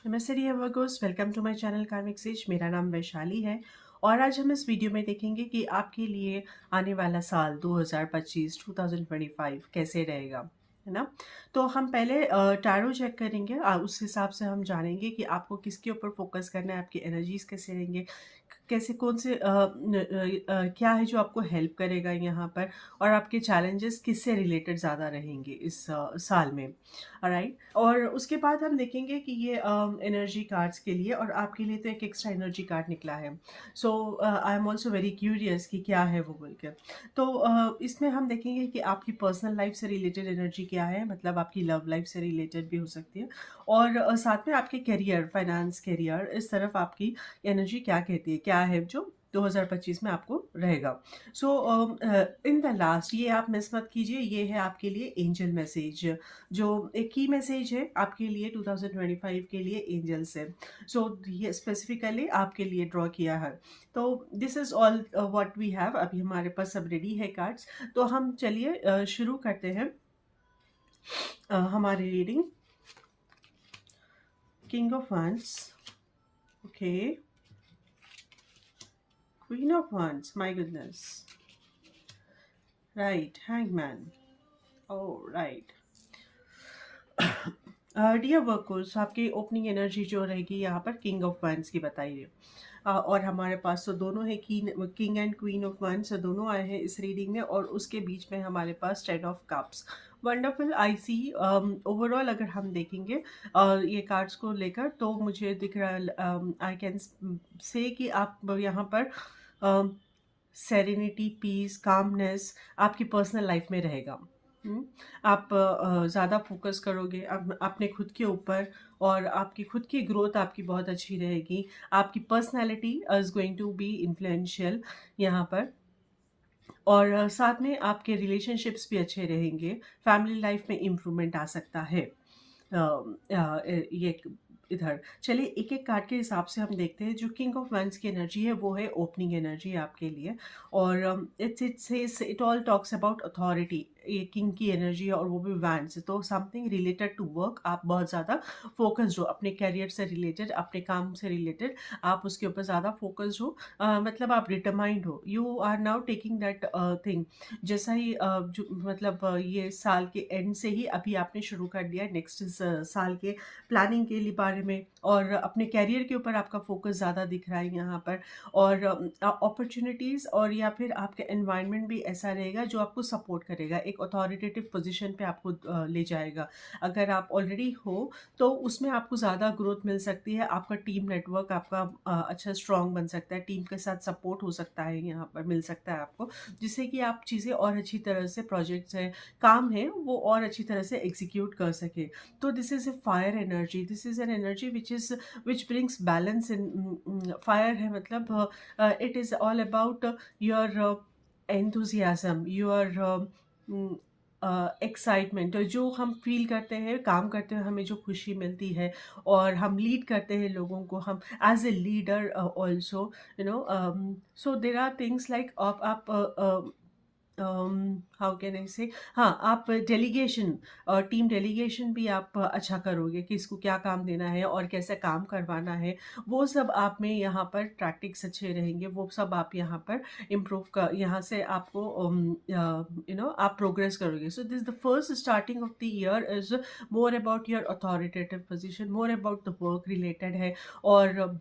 नमस्ते dear Virgos, welcome to my channel Karmic Sage. मेरा नाम वैशाली है और आज हम इस वीडियो में देखेंगे कि आपके लिए आने वाला साल 2025 2025 कैसे रहेगा, है ना। तो हम पहले टैरो चेक करेंगे, उस हिसाब से हम जानेंगे कि आपको किसके ऊपर फोकस करना है, आपकी एनर्जीज कैसे रहेंगे, कैसे कौन से क्या है जो आपको हेल्प करेगा यहाँ पर, और आपके चैलेंजेस किससे रिलेटेड ज़्यादा रहेंगे इस साल में। राइट, और उसके बाद हम देखेंगे कि ये एनर्जी कार्ड्स के लिए और आपके लिए तो एक एक्स्ट्रा एनर्जी कार्ड निकला है। So I am also very curious कि क्या है वो बोल के। तो इसमें हम देखेंगे कि आपकी पर्सनल लाइफ से रिलेटेड एनर्जी क्या है, मतलब आपकी लव लाइफ से रिलेटेड भी हो सकती है, और साथ में आपके करियर, फाइनेंस, करियर, इस तरफ आपकी एनर्जी क्या कहती है, क्या है जो 2025 में आपको रहेगा। सो इन द लास्ट, ये आप मिस मत कीजिए, ये है आपके लिए एंजल मैसेज, जो एक की मैसेज है आपके लिए 2025 के लिए एंजल से। सो ये स्पेसिफिकली आपके लिए ड्रॉ किया है। तो this is all what we have. अभी हमारे पास सब रेडी है कार्ड्स, तो हम चलिए शुरू करते हैं हमारी reading. King of wands, okay, queen of wands, my goodness, right, hangman, oh right. Dear workers, आपकी ओपनिंग एनर्जी जो रहेगी यहाँ पर किंग ऑफ wands की बताइए। और हमारे पास तो दोनों है, king and queen of wands दोनों आए हैं इस रीडिंग में, और उसके बीच में हमारे पास 10 of cups. Wonderful, I see. Overall अगर हम देखेंगे ये कार्ड्स को लेकर, तो मुझे दिख रहा है, आई कैन से कि आप यहाँ पर सेरेनिटी, पीस, कामनेस आपकी पर्सनल लाइफ में रहेगा। हम्म, आप ज़्यादा फोकस करोगे अपने खुद के ऊपर, और आपकी खुद की ग्रोथ आपकी बहुत अच्छी रहेगी। आपकी personality is going to be influential यहाँ पर, और साथ में आपके रिलेशनशिप्स भी अच्छे रहेंगे। फैमिली लाइफ में इम्प्रूवमेंट आ सकता है। ये इधर चलिए एक एक कार्ड के हिसाब से हम देखते हैं। जो किंग ऑफ wands की एनर्जी है वो है ओपनिंग एनर्जी आपके लिए, और it all talks about authority. ये किंग की एनर्जी है और वो भी wands, तो समथिंग रिलेटेड टू वर्क। आप बहुत ज़्यादा फोकस्ड हो अपने कैरियर से रिलेटेड, अपने काम से रिलेटेड, आप उसके ऊपर ज़्यादा फोकस्ड हो। मतलब आप डिटरमाइंड हो, you are now taking that thing. जैसा ही मतलब ये साल के एंड से ही अभी आपने शुरू कर दिया है नेक्स्ट साल के प्लानिंग के लिए बारे में, और अपने कैरियर के ऊपर आपका फोकस ज़्यादा दिख रहा है यहाँ पर। और अपॉर्चुनिटीज़ और या फिर आपका एनवायरनमेंट भी ऐसा रहेगा जो आपको सपोर्ट करेगा, एक अथॉरिटेटिव पोजीशन पे आपको ले जाएगा। अगर आप ऑलरेडी हो तो उसमें आपको ज़्यादा ग्रोथ मिल सकती है। आपका टीम नेटवर्क आपका अच्छा स्ट्रांग बन सकता है, टीम के साथ सपोर्ट हो सकता है, यहाँ पर मिल सकता है आपको, जिससे कि आप चीज़ें और अच्छी तरह से, प्रोजेक्ट्स है, काम है, वो और अच्छी तरह से एग्जीक्यूट कर सके। तो this is a fire energy, this is an energy which brings balance in. Fire है मतलब it is all about your enthusiasm, your excitement, जो हम फील करते हैं काम करते हुए, हमें जो खुशी मिलती है, और हम लीड करते हैं लोगों को, हम as a leader also, you know. So there are things like आप हाउ कैन आई से, हाँ, आप डेलीगेशन, टीम डेलीगेशन भी आप अच्छा करोगे कि इसको क्या काम देना है और कैसे काम करवाना है। वो सब आप में यहाँ पर टैक्टिक्स अच्छे रहेंगे, वो सब आप यहाँ पर इम्प्रूव कर, यहाँ से आपको आप प्रोग्रेस करोगे। So this the first starting of the year is more about your authoritative position, more about the work related है, और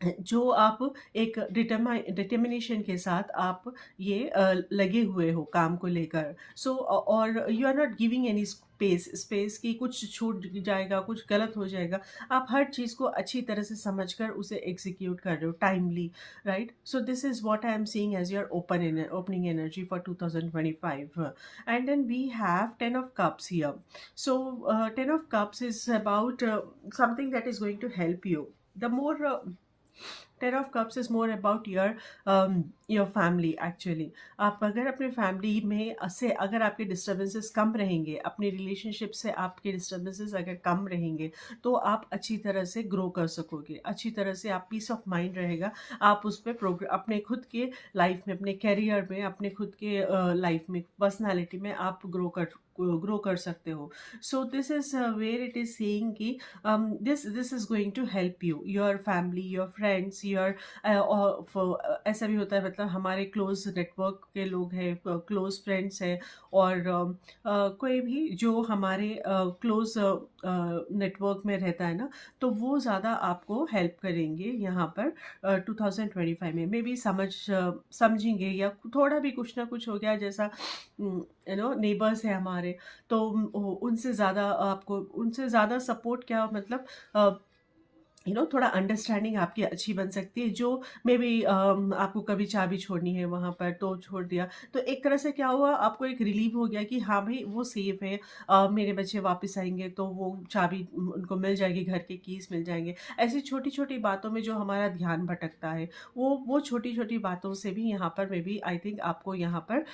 जो आप एक डिटर्मिनेशन के साथ आप ये लगे हुए हो काम को लेकर। सो और you are not giving any space की कुछ छूट जाएगा, कुछ गलत हो जाएगा। आप हर चीज़ को अच्छी तरह से समझकर उसे एग्जीक्यूट कर रहे हो timely, right. So this is what I am seeing as your opening energy for 2025। And then we have 10 of cups here. So 10 of cups is about something that is going to help you. The more ten of cups is more about your family actually. आप अगर अपने family में से अगर आपके disturbances कम रहेंगे, अपने relationship से आपके डिस्टर्बेंसेस अगर कम रहेंगे, तो आप अच्छी तरह से ग्रो कर सकोगे, अच्छी तरह से आप पीस ऑफ माइंड रहेगा, आप उस पर अपने खुद के लाइफ में, अपने करियर में, अपने खुद के लाइफ में, पर्सनालिटी में आप ग्रो कर सकते हो। So this is where it is saying कि this is going to help you, your family, your friends, your ऐसा भी होता है, मतलब हमारे क्लोज नेटवर्क के लोग हैं, क्लोज फ्रेंड्स हैं, और कोई भी जो हमारे क्लोज नेटवर्क में रहता है ना, तो वो ज़्यादा आपको हेल्प करेंगे यहाँ पर 2025 में। मे बी समझेंगे, या थोड़ा भी कुछ ना कुछ हो गया, जैसा नेबर्स है हमारे, तो उनसे ज़्यादा सपोर्ट, क्या मतलब थोड़ा अंडरस्टैंडिंग आपकी अच्छी बन सकती है, जो मे बी आपको कभी चाबी छोड़नी है वहाँ पर तो छोड़ दिया, तो एक तरह से क्या हुआ, आपको एक रिलीफ हो गया कि हाँ भाई वो सेफ है, मेरे बच्चे वापस आएंगे तो वो चाबी उनको मिल जाएगी, घर के कीज मिल जाएंगे। ऐसी छोटी छोटी बातों में जो हमारा ध्यान भटकता है, वो छोटी छोटी बातों से भी यहाँ पर मे बी आई थिंक आपको यहाँ पर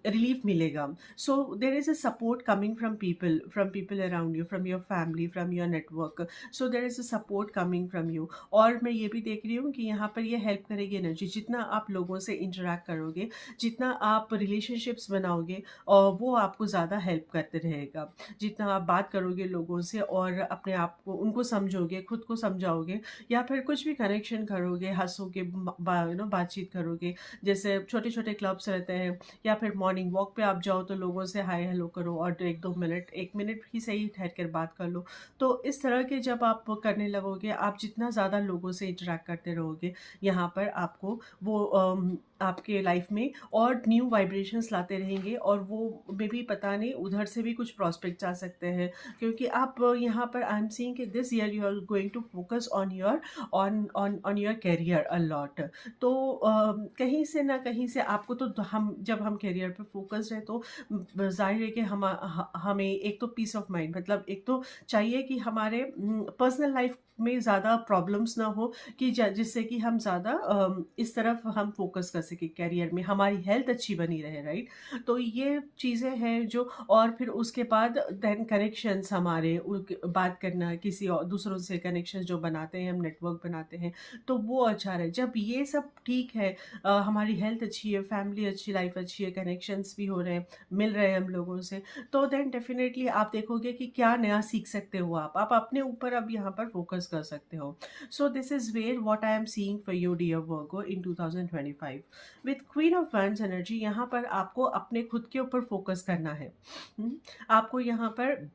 रिलीफ मिलेगा। So there is a support coming from people around you, from your family, from your network. So there is a support coming from you. और मैं ये भी देख रही हूँ कि यहाँ पर ये हेल्प करेगी एनर्जी, जितना आप लोगों से इंटरेक्ट करोगे, जितना आप रिलेशनशिप्स बनाओगे, और वो आपको ज़्यादा हेल्प करते रहेगा। जितना आप बात करोगे लोगों से और अपने आप को उनको समझोगे, खुद को समझाओगे, या फिर कुछ भी कनेक्शन करोगे, हंसोगे, बातचीत करोगे, जैसे छोटे छोटे क्लब्स रहते हैं, या फिर मॉर्निंग वॉक पे आप जाओ तो लोगों से हाय हेलो करो, और 1 मिनट ही सही ठहर कर बात कर लो। तो इस तरह के जब आप करने लगोगे, आप जितना ज़्यादा लोगों से इंटरेक्ट करते रहोगे, यहाँ पर आपको वो आपके लाइफ में और न्यू वाइब्रेशंस लाते रहेंगे, और वो मे भी पता नहीं उधर से भी कुछ प्रॉस्पेक्ट्स आ सकते हैं, क्योंकि आप यहाँ पर आई एम सीइंग कि this year you are going to focus on your career a lot. तो कहीं से ना कहीं से आपको, तो हम जब हम करियर पे फोकस है, तो जाहिर है कि हमें एक तो पीस ऑफ माइंड, मतलब एक तो चाहिए कि हमारे पर्सनल लाइफ में ज़्यादा प्रॉब्लम्स ना हो, कि जिससे कि हम ज़्यादा इस तरफ हम फोकस कर सकें करियर में, हमारी हेल्थ अच्छी बनी रहे, राइट। तो ये चीज़ें हैं जो, और फिर उसके बाद देन कनेक्शंस हमारे, बात करना, किसी और दूसरों से कनेक्शंस जो बनाते हैं, हम नेटवर्क बनाते हैं, तो वो अच्छा रहे। जब ये सब ठीक है, हमारी हेल्थ अच्छी है, फैमिली अच्छी, लाइफ अच्छी है, कनेक्शंस भी हो रहे हैं, मिल रहे हैं हम लोगों से, तो देन डेफिनेटली आप देखोगे कि क्या नया सीख सकते हो, आप अपने ऊपर अब यहाँ पर फोकस कर सकते हो। So this is where what I am seeing for you dear Virgo in 2025 with queen of wands energy. यहाँ पर आपको अपने खुद के ऊपर फोकस करना है। आपको यहाँ पर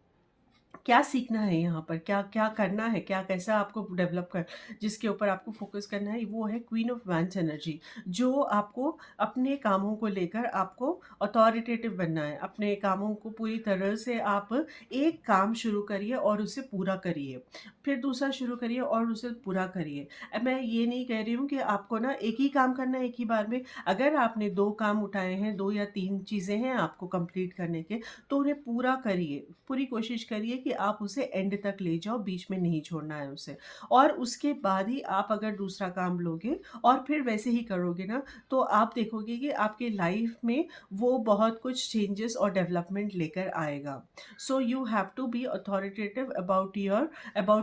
क्या सीखना है, यहाँ पर क्या क्या करना है, क्या कैसा आपको डेवलप कर, जिसके ऊपर आपको फोकस करना है, वो है क्वीन ऑफ वैंड्स एनर्जी, जो आपको अपने कामों को लेकर आपको अथॉरिटेटिव बनना है। अपने कामों को पूरी तरह से आप एक काम शुरू करिए और उसे पूरा करिए, फिर दूसरा शुरू करिए और उसे पूरा करिए। अब मैं ये नहीं कह रही हूँ कि आपको ना एक ही काम करना है एक ही बार में। अगर आपने 2 काम उठाए हैं, 2 या 3 चीज़ें हैं आपको कंप्लीट करने के, तो उन्हें पूरा करिए, पूरी कोशिश करिए कि आप उसे एंड तक ले जाओ, बीच में नहीं छोड़ना है उसे। और उसके बाद ही आप अगर दूसरा काम लोगे और फिर वैसे ही करोगे ना, तो आप देखोगे कि आपके लाइफ में वो बहुत कुछ चेंजेस और डेवलपमेंट लेकर आएगा। So you have to be authoritative about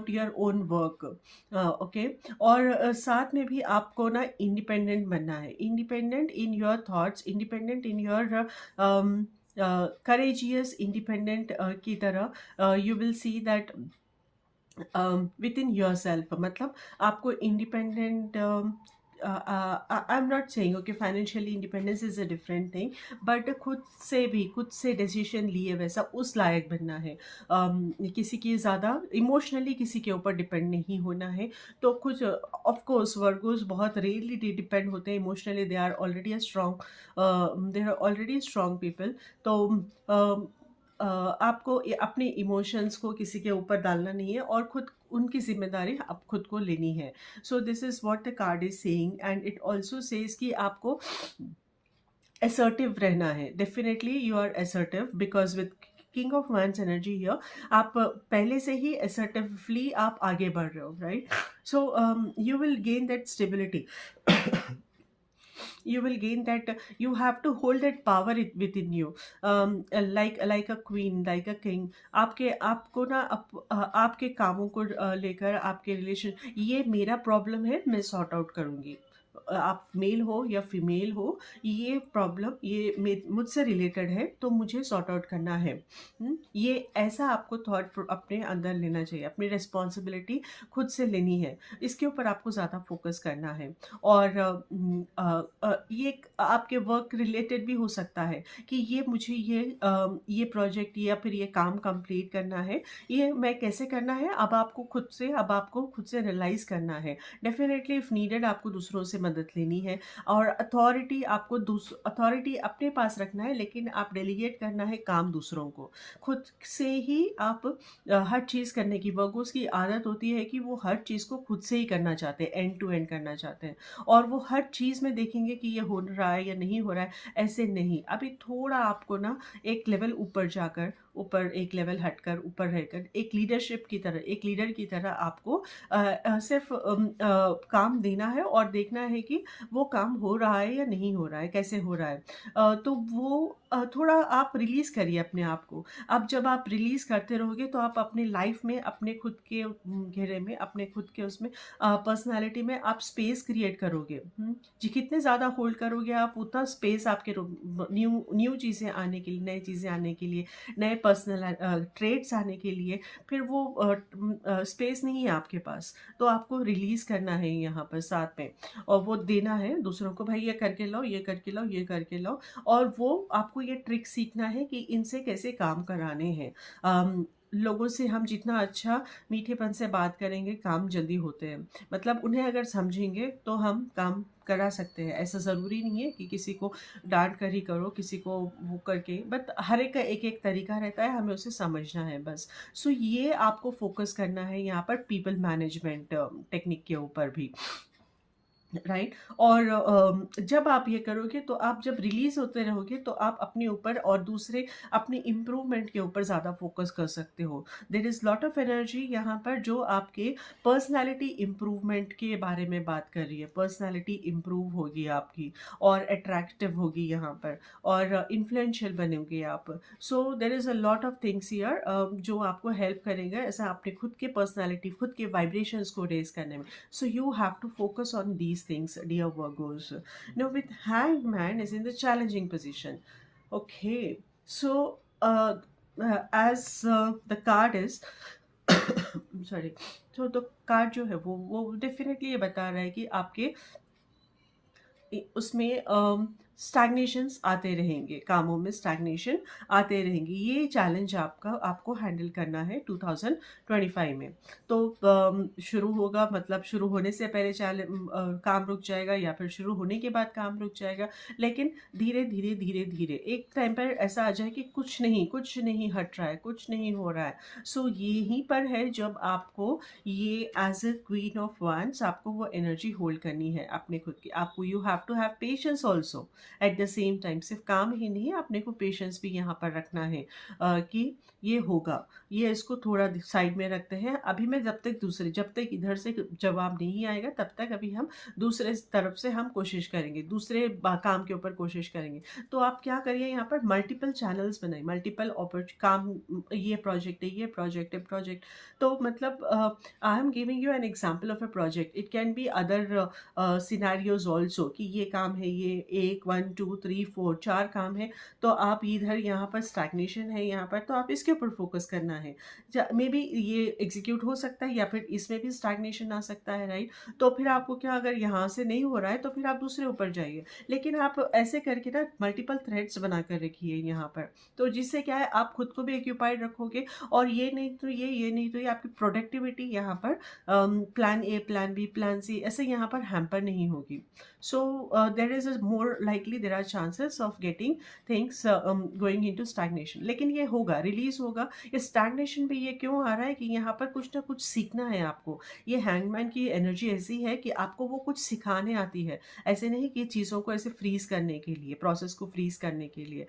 your own work, okay. और साथ में भी आपको ना इंडिपेंडेंट बनना है, independent in your thoughts, independent in your courageous independent की तरह you will see that within yourself, मतलब आपको independent, I am not saying okay financially independence is a different thing, but खुद से decision लिए वैसा उस लायक बनना है। किसी की ज़्यादा इमोशनली किसी के ऊपर डिपेंड नहीं होना है। तो कुछ ऑफ कोर्स वर्गोस बहुत रेयरली डिपेंड होते हैं emotionally, they are already strong people. तो आपको अपने इमोशंस को किसी के ऊपर डालना नहीं है, और खुद उनकी जिम्मेदारी आप खुद को लेनी है। So this is what the card is saying, and it also says कि आपको असर्टिव रहना है। Definitely you are assertive because with king of wands energy here, आप पहले से ही असर्टिवली आप आगे बढ़ रहे हो, right? So you will gain that stability. You will gain that, you have to hold that power within you, like a queen, like a king. आपके आपको ना आपके कामों को लेकर, आपके रिलेशन, ये मेरा प्रॉब्लम है, मैं सॉर्ट आउट करूंगी। आप मेल हो या फीमेल हो, ये प्रॉब्लम ये मुझसे रिलेटेड है, तो मुझे सॉर्ट आउट करना है। ये ऐसा आपको थॉट अपने अंदर लेना चाहिए, अपनी रिस्पॉन्सिबिलिटी खुद से लेनी है, इसके ऊपर आपको ज़्यादा फोकस करना है। और ये आपके वर्क रिलेटेड भी हो सकता है कि ये मुझे ये प्रोजेक्ट या फिर ये काम कंप्लीट करना है, ये मैं कैसे करना है, अब आपको खुद से रियलाइज करना है। डेफिनेटली इफ़ नीडेड आपको दूसरों से मदद लेनी है, और अथॉरिटी अपने पास रखना है, लेकिन आप डेलीगेट करना है काम दूसरों को। खुद से ही आप हर चीज़ करने की, वर्गोस की आदत होती है कि वो हर चीज़ को खुद से ही करना चाहते हैं, एंड टू एंड करना चाहते हैं, और वो हर चीज़ में देखेंगे कि ये हो रहा है या नहीं हो रहा है। ऐसे नहीं, अभी थोड़ा आपको ना एक लेवल ऊपर जाकर, ऊपर एक लेवल हटकर, ऊपर रहकर, एक लीडरशिप की तरह, एक लीडर की तरह आपको सिर्फ काम देना है और देखना है कि वो काम हो रहा है या नहीं हो रहा है, कैसे हो रहा है। तो वो थोड़ा आप रिलीज़ करिए अपने आप को। अब जब आप रिलीज़ करते रहोगे, तो आप अपनी लाइफ में, अपने खुद के घेरे में, अपने खुद के उसमें पर्सनालिटी में आप स्पेस क्रिएट करोगे। जी, कितने ज़्यादा होल्ड करोगे आप, उतना स्पेस आपके न्यू न्यू चीज़ें आने के लिए, नई चीज़ें आने के लिए, नए पर्सनल ट्रेड्स आने के लिए, फिर वो स्पेस नहीं है आपके पास। तो आपको रिलीज़ करना है यहाँ पर साथ में, और वो देना है दूसरों को, भाई ये करके लाओ, ये करके लाओ, ये करके लाओ। और वो आपको ये ट्रिक सीखना है कि इनसे कैसे काम कराने हैं। लोगों से हम जितना अच्छा मीठेपन से बात करेंगे, काम जल्दी होते हैं। मतलब उन्हें अगर समझेंगे तो हम काम करा सकते हैं। ऐसा ज़रूरी नहीं है कि किसी को डांट कर ही करो, किसी को वो करके, बट हर एक का एक एक तरीका रहता है, हमें उसे समझना है बस। सो ये आपको फोकस करना है यहाँ पर पीपल मैनेजमेंट टेक्निक के ऊपर भी, राइट? और जब आप ये करोगे, तो आप जब रिलीज होते रहोगे, तो आप अपने ऊपर और दूसरे अपनी इम्प्रूवमेंट के ऊपर ज़्यादा फोकस कर सकते हो। There is lot of energy यहाँ पर जो आपके पर्सनालिटी इम्प्रूवमेंट के बारे में बात कर रही है। पर्सनालिटी इम्प्रूव होगी आपकी, और अट्रैक्टिव होगी यहाँ पर, और इन्फ्लुएंशियल बनोगे आप। So there is a lot of things here जो आपको हेल्प करेगा ऐसा अपने खुद के पर्सनालिटी, खुद के वाइब्रेशंस को रेज करने में। So you have to focus on these things, dear Virgos. Now, with Hanged Man is in the challenging position. Okay, so as the card is, sorry, so the card जो है वो definitely ये बता रहा है कि आपके उसमें स्टैग्नेशंस आते रहेंगे, कामों में स्टैग्नेशन आते रहेंगे। ये चैलेंज आपको हैंडल करना है 2025 में। तो शुरू होगा, मतलब शुरू होने से पहले काम रुक जाएगा, या फिर शुरू होने के बाद काम रुक जाएगा, लेकिन धीरे धीरे धीरे धीरे एक टाइम पर ऐसा आ जाए कि कुछ नहीं हट रहा है, कुछ नहीं हो रहा है। सो यहीं पर है जब आपको ये as a queen of wands आपको वो एनर्जी होल्ड करनी है अपने खुद की। आपको you have to have patience also at the same time. सिर्फ काम ही नहीं, अपने को पेशेंस भी यहाँ पर रखना है कि ये होगा, ये इसको थोड़ा साइड में रखते हैं। अभी मैं जब तक इधर से जवाब नहीं आएगा, तब तक अभी हम दूसरे तरफ से हम कोशिश करेंगे, दूसरे काम के ऊपर कोशिश करेंगे। तो आप क्या करिए, यहाँ पर मल्टीपल चैनल्स बनाइए, मल्टीपल काम, ये प्रोजेक्ट है तो मतलब I am giving you an example of a project, it can be other scenarios also, कि ये काम है, ये 1 2 3 4 4 काम है, तो आप इधर यहाँ पर स्टैग्नेशन है यहाँ पर, तो आप इसके ऊपर फोकस करना है। मे बी ये एग्जीक्यूट हो सकता है, या फिर इसमें भी स्टैग्नेशन आ सकता है, राइट? तो फिर आपको क्या, अगर यहाँ से नहीं हो रहा है तो फिर आप दूसरे ऊपर जाइए, लेकिन आप ऐसे करके ना मल्टीपल थ्रेड्स बना कर रखिए यहाँ पर। तो जिससे क्या है, आप खुद को भी ऑक्यूपाइड रखोगे, और ये नहीं तो ये आपकी प्रोडक्टिविटी यहाँ पर plan A, plan B, plan C, ऐसे यहाँ पर हैम्पर नहीं होगी। So there is a more likely, there are chances of getting things going into stagnation. लेकिन ये होगा, रिलीज होगा, ये स्टैग्नेशन पे ये क्यों आ रहा है कि यहाँ पर कुछ ना कुछ सीखना है आपको। ये हैंगमैन की एनर्जी ऐसी है कि आपको वो कुछ सिखाने आती है। ऐसे नहीं कि चीज़ों को ऐसे फ्रीज़ करने के लिए, प्रोसेस को फ्रीज़ करने के लिए।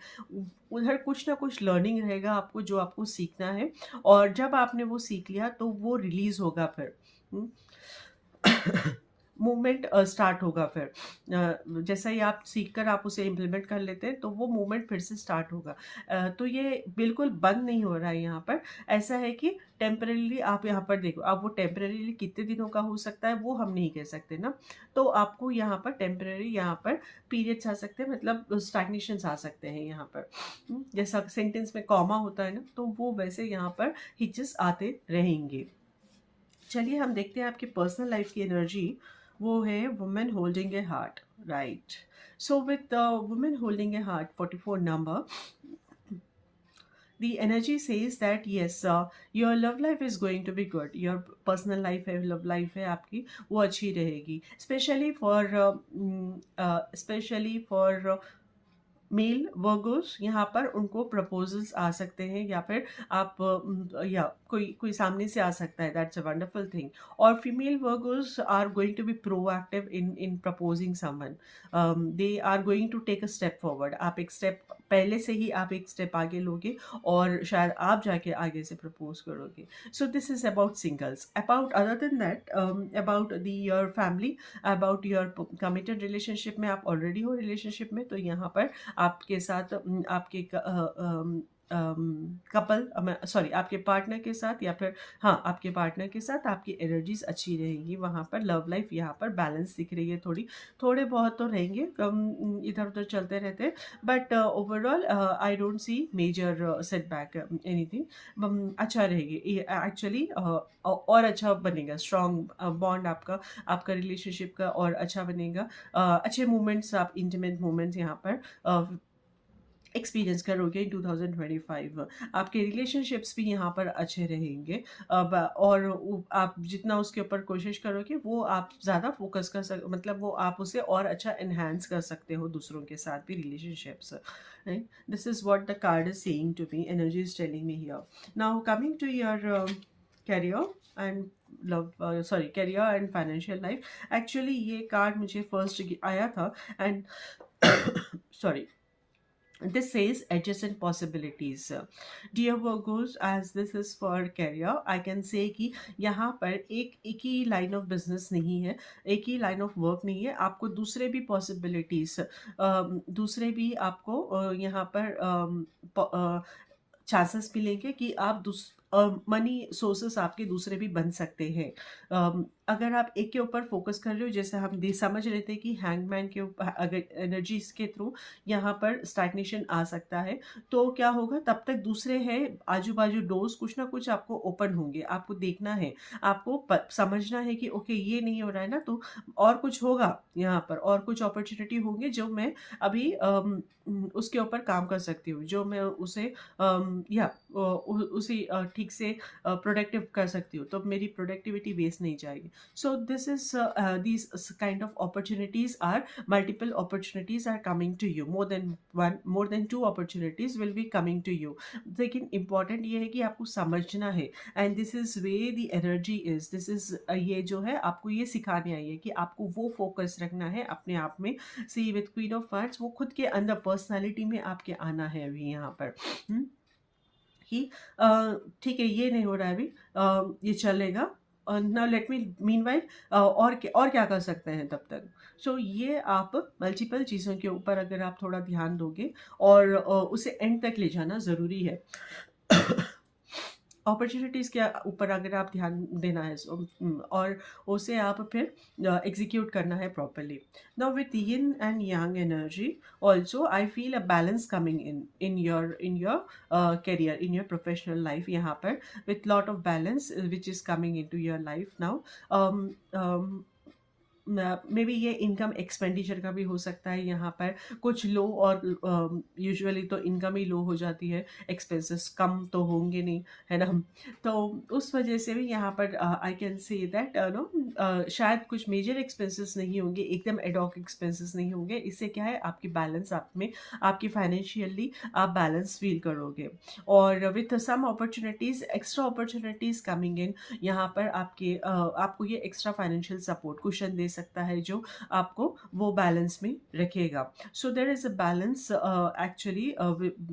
उधर कुछ ना कुछ लर्निंग रहेगा आपको, जो आपको सीखना है, और जब आपने वो सीख लिया तो वो रिलीज़ होगा फिर। हुँ? मूवमेंट स्टार्ट होगा फिर। जैसा ही आप सीख कर आप उसे इम्प्लीमेंट कर लेते हैं तो वो मूवमेंट फिर से स्टार्ट होगा। तो ये बिल्कुल बंद नहीं हो रहा है यहाँ पर। ऐसा है कि टेम्परेरीली आप यहाँ पर देखो, अब वो टेम्परेरीली कितने दिनों का हो सकता है वो हम नहीं कह सकते ना। तो आपको यहाँ पर टेम्परेरी यहाँ पर पीरियड्स आ सकते हैं, मतलब स्टैग्नेशंस आ सकते हैं यहाँ पर। जैसा सेंटेंस में कॉमा होता है ना, तो वो वैसे यहाँ पर हिचेस आते रहेंगे। चलिए हम देखते हैं आपकी पर्सनल लाइफ की एनर्जी। वो है women holding A heart, right. So with women holding A heart 44 number, the energy says that yes, your love life is going to be good. Your personal life है, love life है आपकी, वो अच्छी रहेगी, specially for male Virgo's. यहाँ पर उनको proposals आ सकते हैं, या फिर आप या कोई सामने से आ सकता है, दैट्स अ वंडरफुल थिंग। और female Virgos are going to be proactive in proposing someone. They are going to take a step forward. आप एक स्टेप पहले से ही आप एक स्टेप आगे लोगे, और शायद आप जाके आगे से प्रपोज करोगे। सो this is about singles. About other than that, about the your family, about your committed relationship में, आप ऑलरेडी हो रिलेशनशिप में, तो यहाँ पर आपके साथ आपके कपल, सॉरी, आपके पार्टनर के साथ, या फिर हाँ, आपके पार्टनर के साथ आपकी एनर्जीज अच्छी रहेंगी। वहाँ पर लव लाइफ यहाँ पर बैलेंस दिख रही है। थोड़े बहुत तो रहेंगे, कम इधर उधर चलते रहते हैं, but overall I don't see major setback anything. अच्छा रहेगी एक्चुअली, और अच्छा बनेगा, स्ट्रॉन्ग बॉन्ड आपका रिलेशनशिप का और अच्छा बनेगा। अच्छे मोमेंट्स, आप इंटीमेट मोमेंट्स यहाँ पर एक्सपीरियंस करोगे इन 2025। आपके रिलेशनशिप्स भी यहाँ पर अच्छे रहेंगे। और आप जितना उसके ऊपर कोशिश करोगे, वो आप ज़्यादा फोकस मतलब वो आप उसे और अच्छा एनहांस कर सकते हो दूसरों के साथ भी relationships. This is what the card is saying to me, energy is telling me here. Now coming to your career and career and financial life. Actually ये कार्ड मुझे फर्स्ट आया था, and sorry, this says adjacent possibilities. Dear Virgos, as this is for career, I can say कि यहाँ पर एक ही line of business नहीं है, एक ही लाइन ऑफ वर्क नहीं है। आपको दूसरे भी पॉसिबिलिटीज, दूसरे भी आपको यहाँ पर चांसेस मिलेंगे कि आप मनी सोर्सेस आपके दूसरे भी बन सकते हैं। अगर आप एक के ऊपर फोकस कर रहे हो, जैसे हम समझ रहे थे कि हैंगमैन के ऊपर अगर एनर्जीज के थ्रू यहाँ पर स्टैग्नेशन आ सकता है, तो क्या होगा, तब तक दूसरे हैं आजू बाजू डोर्स, कुछ ना कुछ आपको ओपन होंगे। आपको देखना है, आपको समझना है कि ओके ये नहीं हो रहा है ना, तो और कुछ होगा यहाँ पर, और कुछ अपॉर्चुनिटी होंगे जो मैं अभी उसके ऊपर काम कर सकती हूँ, जो मैं उसे उसी ठीक से प्रोडक्टिव कर सकती हूँ, तो मेरी प्रोडक्टिविटी बेस नहीं जाएगी। सो this is these kind of opportunities are multiple opportunities are coming to you, more than two opportunities will be coming to you। लेकिन important ये है कि आपको समझना है, and this is where the energy is, this is ये जो है आपको ये सिखाने आई है कि आपको वो फोकस रखना है अपने आप में। सी विथ क्वीन ऑफ वांड्स, वो खुद के अंदर पर्सनालिटी में आपके आना है अभी यहाँ पर। कि ठीक है, ये नहीं हो रहा है अभी, ये चलेगा, नाउ लेट मी मीनवाइल और क्या कर सकते हैं तब तक। सो ये आप मल्टीपल चीज़ों के ऊपर अगर आप थोड़ा ध्यान दोगे, और उसे एंड तक ले जाना ज़रूरी है। अपॉर्चुनिटीज़ के ऊपर अगर आप ध्यान देना है, और उसे आप फिर एग्जीक्यूट करना है properly. Now with yin and yang energy also I feel a balance coming in your career, in your professional life, यहाँ पर with lot of balance which is coming into your life now। May be ये income expenditure का भी हो सकता है यहाँ पर कुछ लो, और यूजुअली तो इनकम ही लो हो जाती है, एक्सपेंसेस कम तो होंगे नहीं, है ना। तो उस वजह से भी यहाँ पर I can say that no शायद कुछ मेजर एक्सपेंसेस नहीं होंगे, एकदम एडॉक एक्सपेंसेस नहीं होंगे। इससे क्या है, आपकी बैलेंस आप में, आपकी फाइनेंशियली आप बैलेंस फील करोगे। और with some opportunities, extra opportunities coming in, यहाँ पर आपको ये एक्स्ट्रा फाइनेंशियल सपोर्ट कुशन दे सकता है जो आपको वो बैलेंस में रखेगा। So there is a balance, actually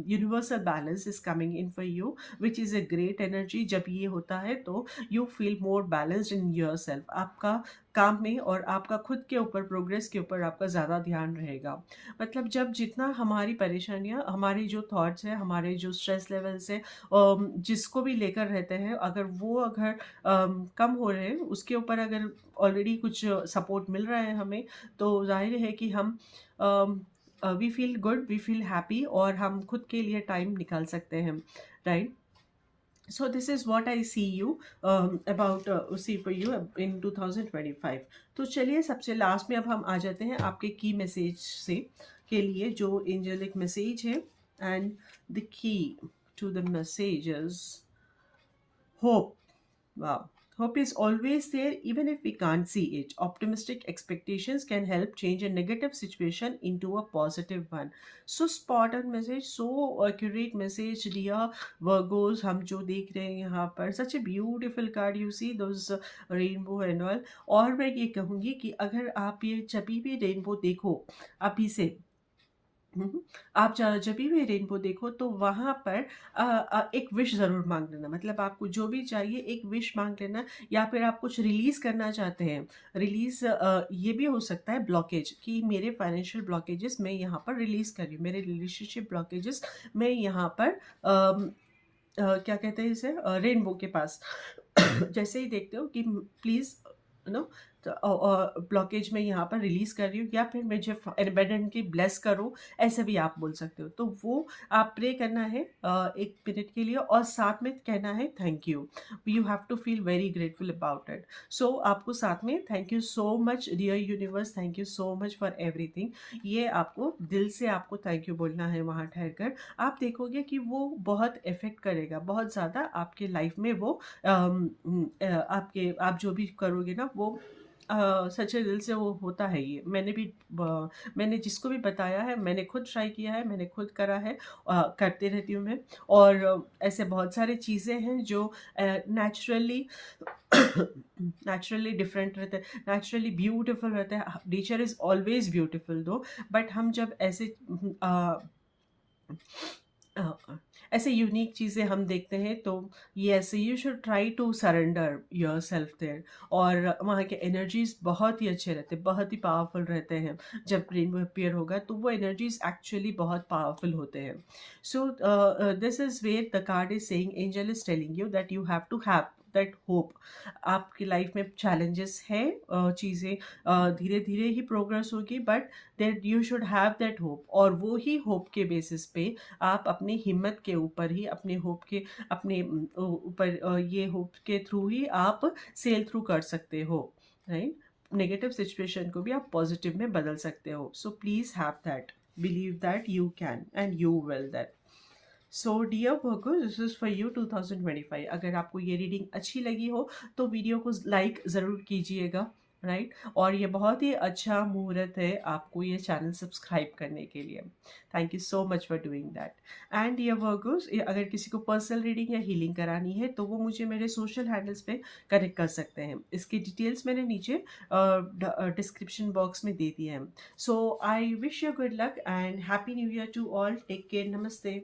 universal balance is coming in for you, which is a great energy. जब ये होता है तो you feel more balanced in yourself, आपका काम में और आपका खुद के ऊपर, प्रोग्रेस के ऊपर आपका ज़्यादा ध्यान रहेगा। मतलब जब जितना हमारी परेशानियाँ, हमारे जो थॉट्स हैं, हमारे जो स्ट्रेस लेवल्स हैं, जिसको भी लेकर रहते हैं, अगर कम हो रहे हैं, उसके ऊपर अगर ऑलरेडी कुछ सपोर्ट मिल रहा है हमें, तो जाहिर है कि हम we feel good, we feel happy, और हम खुद के लिए टाइम निकाल सकते हैं, right. So this is what I see you about see for you in 2025. तो चलिए सबसे लास्ट में अब हम आ जाते हैं आपके की मैसेज से के लिए, जो एंजेलिक मैसेज है। And the key to the messages, hope. Wow. Hope is always there even if we can't see it. Optimistic expectations can help change a negative situation into a positive one. So spot on message, so accurate message, dear Virgos. हम जो देख रहे हैं यहाँ पर, such a beautiful card, you see those rainbow and all. और मैं ये कहूँगी कि अगर आप ये जब भी रेनबो देखो अभी से, आप जब भी रेनबो देखो तो वहाँ पर एक विश ज़रूर मांग लेना। मतलब आपको जो भी चाहिए एक विश मांग लेना, या फिर आप कुछ रिलीज़ करना चाहते हैं, रिलीज़ ये भी हो सकता है ब्लॉकेज, कि मेरे फाइनेंशियल ब्लॉकेजेस मैं यहाँ पर रिलीज़ कर रही हूँ, मेरे रिलेशनशिप ब्लॉकेजेस मैं यहाँ पर क्या कहते हैं इसे, रेनबो के पास जैसे ही देखते हो कि प्लीज़ नो ब्लॉकेज में यहाँ पर रिलीज कर रही हूँ, या फिर मुझे एबंडेंटली ब्लेस करो, ऐसे भी आप बोल सकते हो। तो वो आप प्रे करना है 1 मिनट के लिए, और साथ में कहना है thank you have to feel very grateful about it. सो आपको साथ में thank you so much dear universe, thank you so much for everything, ये आपको दिल से आपको थैंक यू बोलना है वहाँ ठहर कर। आप देखोगे कि वो बहुत इफेक्ट करेगा, बहुत ज़्यादा आपके लाइफ में वो आप जो भी करोगे ना वो सच्चे दिल से वो होता है। ये मैंने जिसको भी बताया है, मैंने खुद ट्राई किया है, मैंने खुद करा है, करते रहती हूँ मैं। और ऐसे बहुत सारी चीज़ें हैं जो नेचुरली नेचुरली डिफरेंट रहते हैं, नेचुरली ब्यूटिफुल रहते हैं। Nature is always beautiful though, but हम जब ऐसे यूनिक चीज़ें हम देखते हैं, तो yes you should try to surrender yourself there. और वहाँ के एनर्जीज बहुत ही अच्छे रहते हैं, बहुत ही पावरफुल रहते हैं। जब रेनबो अपीयर होगा तो वो एनर्जीज एक्चुअली बहुत पावरफुल होते हैं। So this is where the card is saying, angel is telling you that you have to have that hope. आपकी लाइफ में चैलेंजेस है, चीज़ें धीरे धीरे ही प्रोग्रेस होगी, but that you should have that hope. और वो ही होप के बेसिस पे आप अपनी हिम्मत के ऊपर ही, अपने होप के अपने ऊपर ये होप के थ्रू ही आप सेल थ्रू कर सकते हो, राइट। नेगेटिव सिचुएशन को भी आप पॉजिटिव में बदल सकते हो। So please have that, believe that you can and you will that. So dear Virgo, this is for you 2025। अगर आपको ये रीडिंग अच्छी लगी हो तो वीडियो को लाइक ज़रूर कीजिएगा, राइट। और ये बहुत ही अच्छा मुहूर्त है आपको ये चैनल सब्सक्राइब करने के लिए। Thank you so much for doing that. And dear Virgos, अगर किसी को पर्सनल रीडिंग या हीलिंग करानी है तो वो मुझे मेरे सोशल हैंडल्स पे कनेक्ट कर सकते हैं। इसकी डिटेल्स मैंने नीचे डिस्क्रिप्शन बॉक्स में दे दी है। So I wish you good luck and happy new year to all. Take care, नमस्ते।